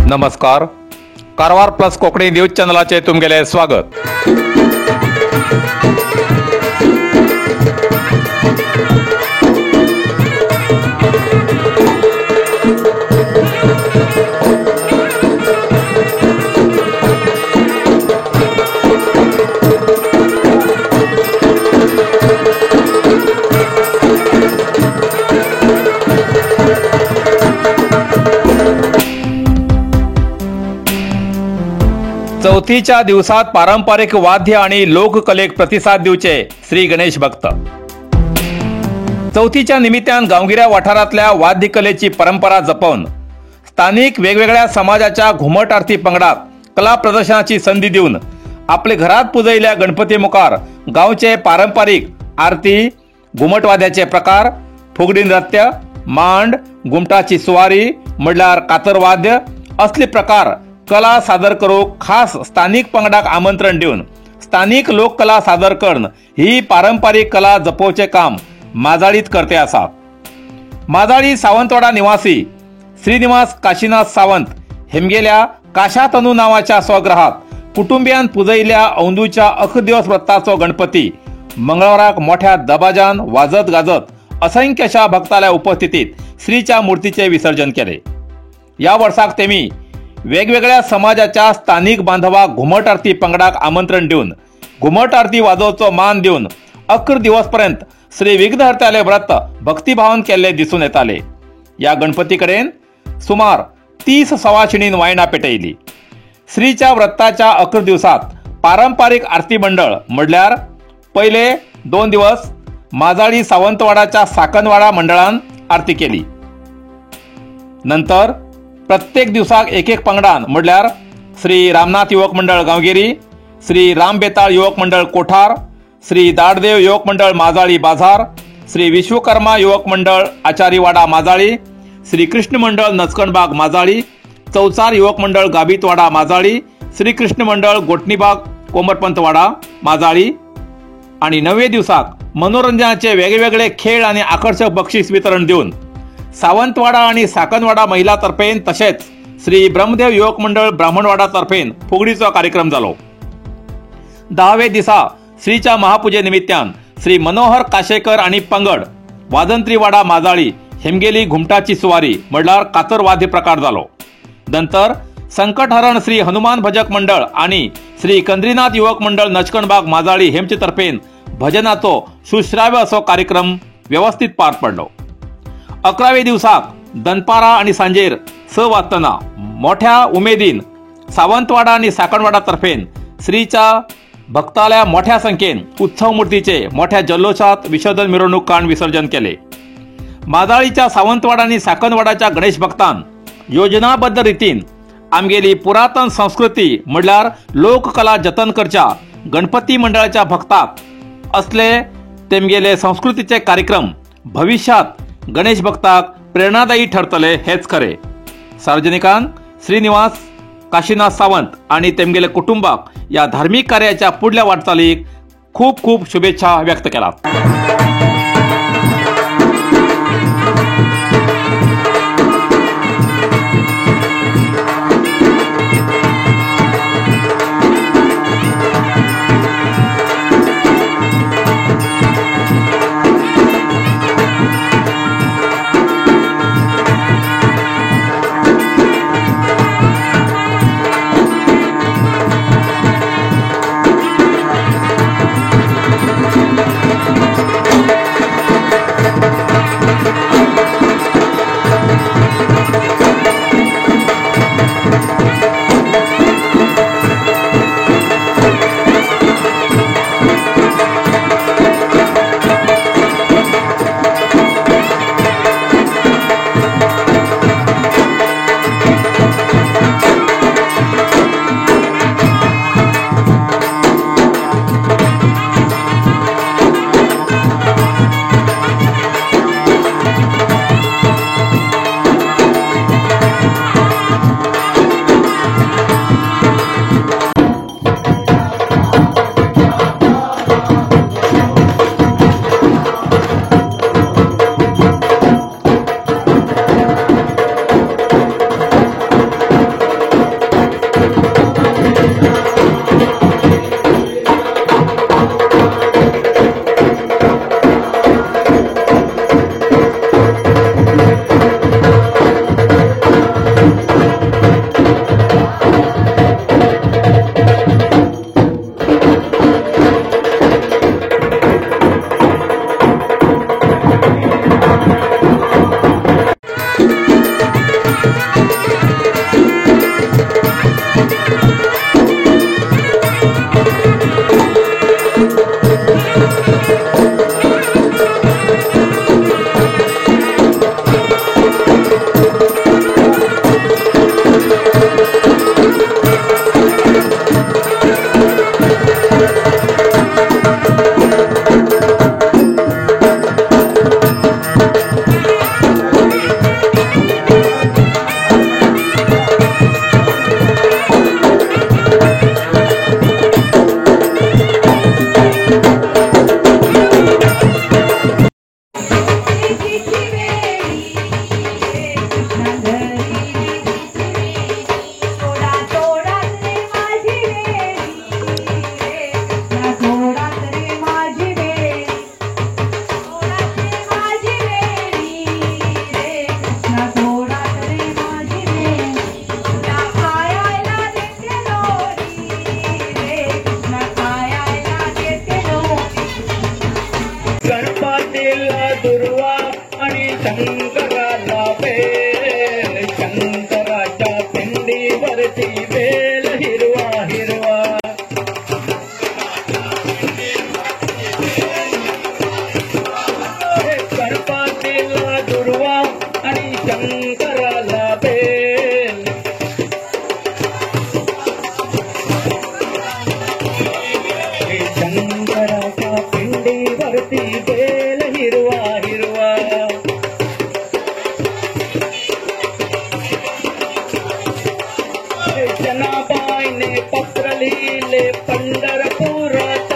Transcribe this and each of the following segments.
नमस्कार. Karwar plus Konkani news चॅनलाचे तुमगेले स्वागत. चौथीच्या दिवसात पारंपरिक वाद्य आणि लोककलेक प्रतिसाद दिवचे श्री गणेश भक्त. चौथीच्या निमित्तान गांवगिऱ्या वाठारातल्या वाद्यकलेची परंपरा जपवून स्थानिक वेगवेगळ्या समाजाच्या घुमट आरती पंगडात कला प्रदर्शनाची संधी देऊन आपले घरात पुजयल्या गणपती मुखार गावचे पारंपरिक आरती, घुमट वाद्याचे प्रकार, फुगडी नृत्य, मांड, घुमटाची सुवारी म्हणल्यार कातर वाद्य असले प्रकार कला सादर करूक खास स्थानिक पंगडाक आमंत्रण देऊन स्थानिक लोककला सादर करण ही पारंपरिक कला जपोवचे काम माजाळीत करते आसात. माजाळी सावंतवाडा निवासी श्रीनिवास काशीनाथ सावंत हेमगेल्या काशातनू नावाच्या स्वगृहात कुटुंबियान पुजयल्या औंदूच्या दिवस व्रताचो गणपती मंगळवाराक मोठ्या दबाजान वाजत गाजत असंख्यशा भक्ताल्या उपस्थितीत श्रीच्या मूर्तीचे विसर्जन केले. या वर्साक तेमी वेगवेगळ्या समाजाच्या स्थानिक बांधवाक घुमट आरती पंगडाक आमंत्रण देऊन घुमट आरती वाजोवचो मान देऊन 11 दिवसपर्यंत श्री विघ्नहर्त्याले व्रत भक्तिभावन केल्ले दिसून येताले. या गणपती कडेन सुमार 30 सवाशिणीन वायणा पेटयली. श्रीच्या व्रताच्या 11 दिवसात पारंपरिक आरती मंडळ म्हणल्यार पहिले 2 दिवस माजाळी सावंतवाडाच्या साकनवाडा मंडळान आरती केली. नंतर प्रत्येक दिवसाक एक पंगडान म्हणल्यार श्री रामनाथ युवक मंडळ गांवगिरी, श्री राम बेताळ युवक मंडळ कोठार, श्री दाडदेव युवक मंडळ माजाळी बाजार, श्री विश्वकर्मा युवक मंडळ आचारीवाडा माजाळी, श्री कृष्ण मंडळ नचकणबाग माजाळी, चौचार युवक मंडळ गाबितवाडा माजाळी, श्री कृष्ण मंडळ गोटणीबाग कोमरपंतवाडा माजाळी आणि 9व्या दिवसाक मनोरंजनाचे वेगवेगळे खेळ आणि आकर्षक बक्षीस वितरण देऊन सावंतवाडा आणि साकनवाडा महिला तर्फेन तसेच श्री ब्रह्मदेव युवक मंडळ ब्राह्मणवाडा तर्फेन फुगडीचो कार्यक्रम जालो. 10व्या दिसा श्रीच्या महापूजे निमित्तान श्री मनोहर काशेकर आणि पंगड वाजंत्रीवाडा माजाळी हेमगेली घुमटाची सुवारी म्हणल्यार कातर वाद्य प्रकार जालो. नंतर संकटहरण श्री हनुमान भजक मंडळ आणि श्री कंद्रीनाथ युवक मंडळ नचकणबाग माजाळी हेमचे तर्फेन भजनाचो सुश्राव्य असो कार्यक्रम व्यवस्थित पार पडलो. 11व्या दिवसाक दनपारा आणि सांजेर 6 वाजताना मोठ्या उमेदीन सावंतवाडा आणि साकणवाडा तर्फेन श्रीच्या भक्ताल्या मोठ्या संख्येन उत्सव मूर्तीचे मोठ्या जल्लोषात विसर्जन मिरवणूक काढून विसर्जन केले. माजाळीच्या सावंतवाडा आणि साकणवाडाच्या गणेश भक्तान योजनाबद्ध रितीन आमगेली पुरातन संस्कृती म्हणल्यार लोककला जतन करच्या गणपती मंडळाच्या भक्ताक असले तेमगेले संस्कृतीचे कार्यक्रम भविष्यात गणेश भक्ताक प्रेरणादायी ठरतले हेच खरे. सार्वजनिकांक श्रीनिवास काशीनाथ सावंत आणि तेमगेले कुटुंबाक या धार्मिक कार्याच्या पुढल्या वाटचालीक खूप खूप शुभेच्छा व्यक्त केल्यात. जनाबाईने पत्र लिहिले पंढरपुरात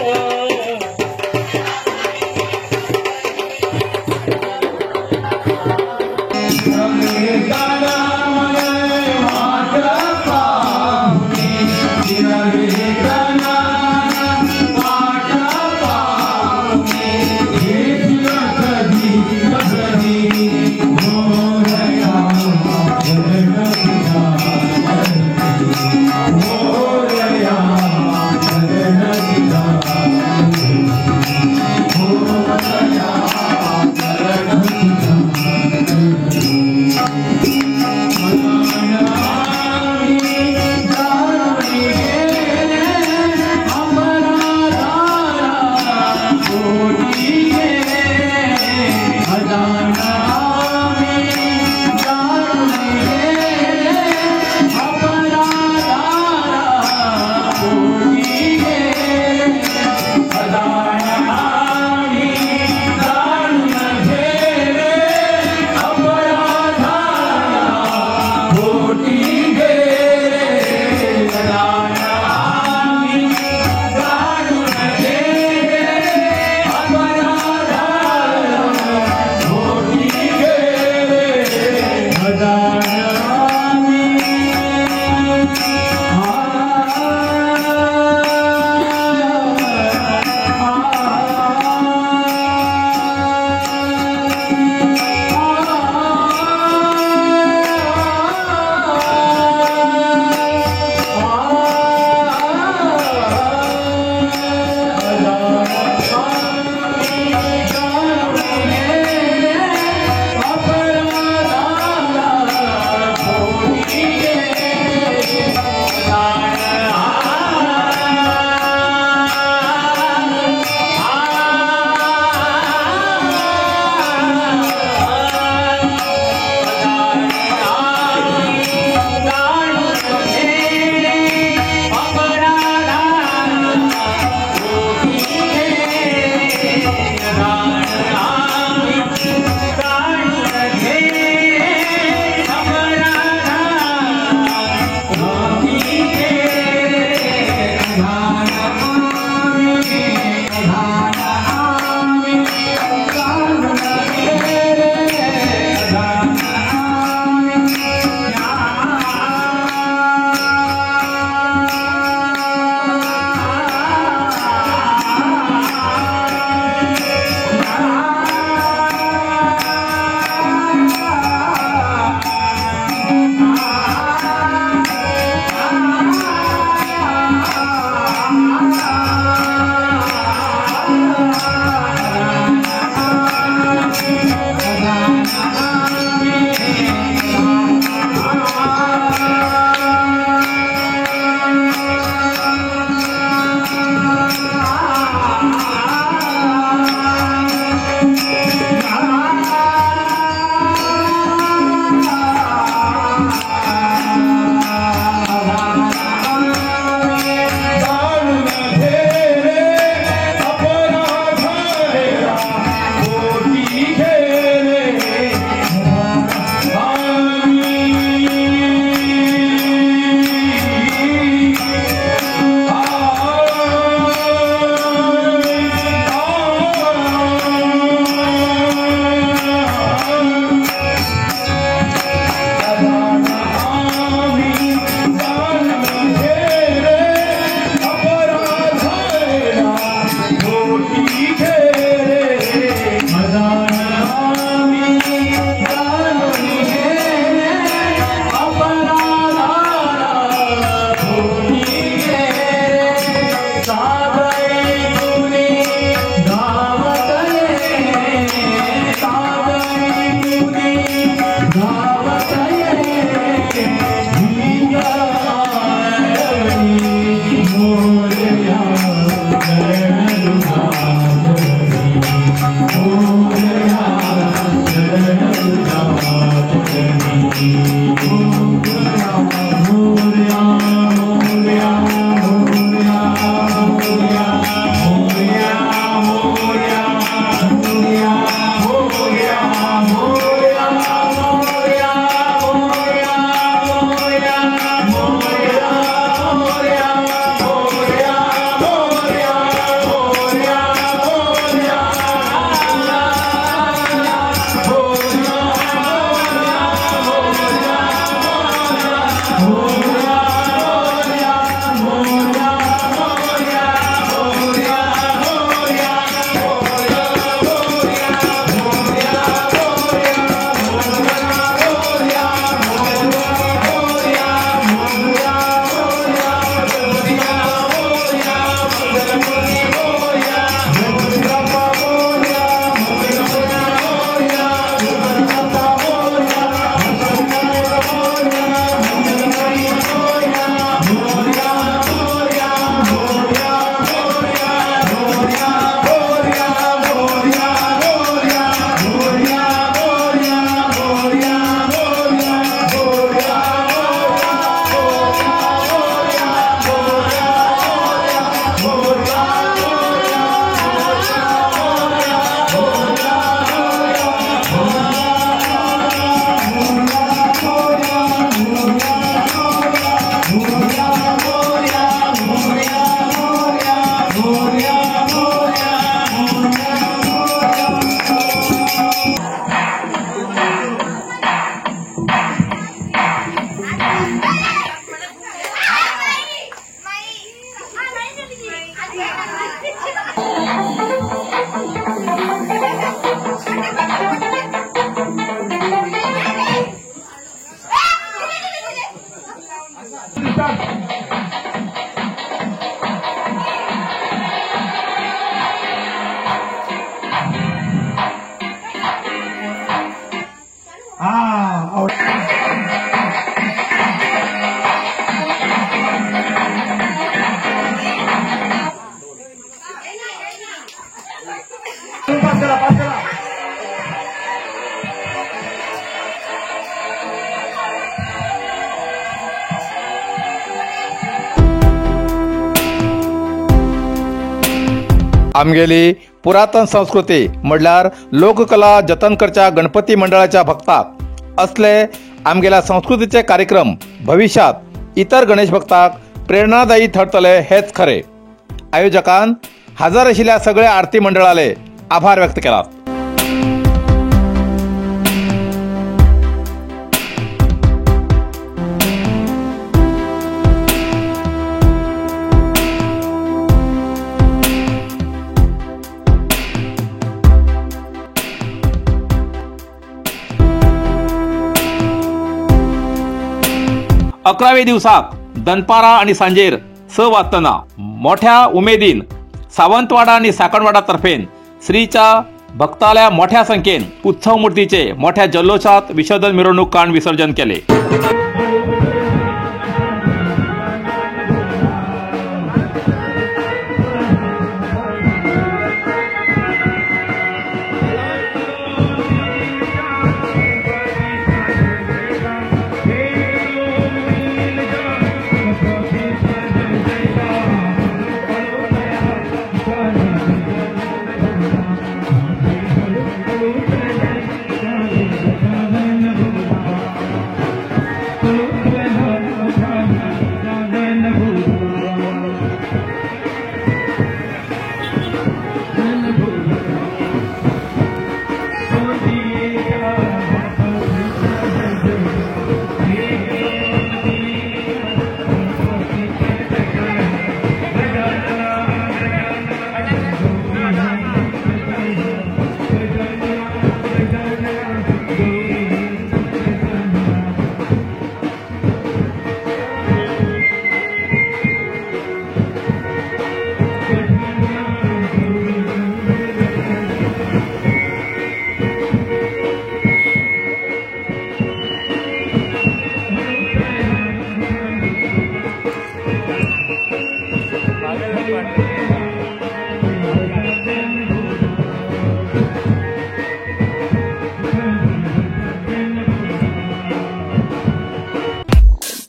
आमगेली पुरातन संस्कृती म्हणल्यार लोककला जतन करच्या गणपती मंडळाच्या भक्ताक असले आमगेल्या संस्कृतीचे कार्यक्रम भविष्यात इतर गणेश भक्ताक प्रेरणादायी ठरतले हेच खरे. आयोजकान हजर आशिल्ल्या सगळ्या आरती मंडळाले आभार व्यक्त केला. अकरावे दिवसाक दनपारा आणि सांजेर 6 वाजताना मोठ्या उमेदीन सावंतवाडा आणि साकणवाडा तर्फेन श्रीच्या भक्ताल्या मोठ्या संख्येन उत्सव मूर्तीचे मोठ्या जल्लोषात विसर्जन मिरवणूक काढून विसर्जन केले.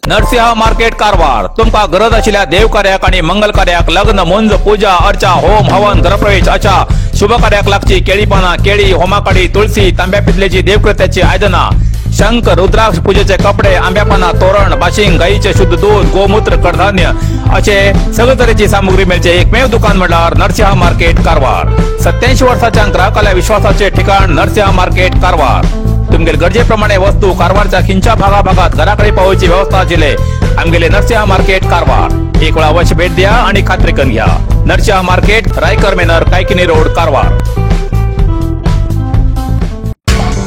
नरसिंह मार्केट कारवार तुमका गरज आशिल्ल्या देव कार्याक आणि मंगल कार्याक लग्न मुंज पूजा अर्चा होम हवन गृहप्रवेश अशा शुभ कार्याक लागची केळी पाना केळी होमाकडी तुळसी तांब्या पितलेची देवकृत्याची आयदना शंख रुद्राक्ष पूजेचे कपडे आंब्या पाना तोरण बाशिंग गाईचे शुद्ध दूध गोमूत्र कडधान्य असे सगळे तरेची सामुग्री मेळचे एकमेव दुकान म्हणल्यार नरसिंह मार्केट कारवार. 87 वर्षांच्या ग्राहकाल्या विश्वासाचे ठिकाण नरसिंह मार्केट कारवार. तुमगेर गरजेप्रमाणे वस्तू कारवारच्या खिंच्या भागाभागात घराकडे पावोवची व्यवस्था आशिल्ले आमगेले नरसिंह मार्केट कारवार. एक वेळा अवश्य भेट द्या आणि खात्री करून घ्या. नरसिंह मार्केट रायकर मेनर कायकिनी रोड कारवार.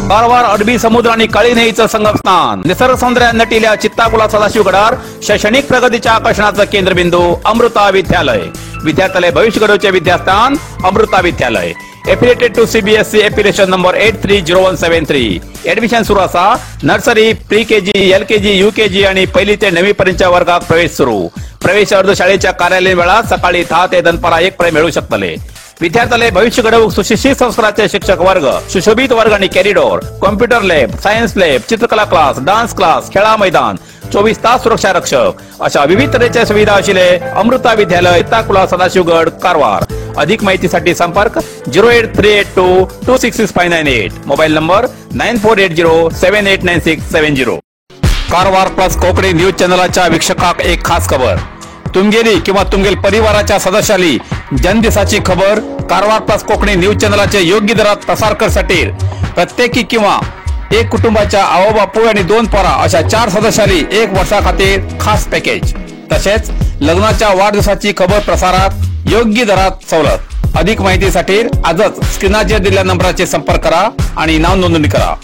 कारवार अरबी समुद्र आणि काळी न्हंयेचं संगमस्थान निसर्ग सौंदर्यान नटिल्ल्या चित्ताकुला सदाशिवगडार शैक्षणिक प्रगतीच्या आकर्षणाचं केंद्रबिंदू अमृता विद्यालय. विद्यार्थ्यालय भविष्य घडोवचे विद्यास्थान Amrita Vidyalaya. Affiliated to CBSE application number 830173. Admission सुरू असा. Nursery pre KG LKG UKG आणि 1ली ते 9वी पर्यंतच्या वर्गात प्रवेश सुरू. प्रवेश अर्ज शाळेच्या कार्यालयीन वेळा सकाळी 10 ते दनपारा 1 पर्यंत मिळू शकतले. विद्यार्थ्यालय भविष्य घडवूक सुशिक्षित संस्काराचे शिक्षक वर्ग सुशोभित वर्ग आणि corridor computer lab science lab चित्रकला क्लास डान्स क्लास खेळा मैदान 24 तास सुरक्षा रक्षक अशा विविध तऱ्हेच्या सुविधा आशिल्ले अमृता विद्यालय चित्ताकुला सदाशिवगड कारवार. अधिक माहितीसाठी संपर्क 08382266598. Mobile number 9480789670. Karwar plus Konkani news चॅनलच्या वीक्षकाक एक खास खबर. तुमगेली किंवा तुमगेल परिवाराच्या सदस्याली जनदिसाची खबर कारवार प्लस कोकणी न्यूज चॅनलचे योग्य दरात प्रसार करण्यासाठी प्रत्येकी किंवा एक कुटुंबाच्या आवो बापू आणि 2 पोरा अशा 4 सदस्याली 1 वर्षा खातीर खास पॅकेज. तसेच लग्नाच्या वाढदिवसाची खबर प्रसारात योग्य दरात सवलत. अधिक माहितीसाठी आजच स्क्रीनावर दिलेल्या नंबराचे संपर्क करा आणि नाव नोंदणी करा.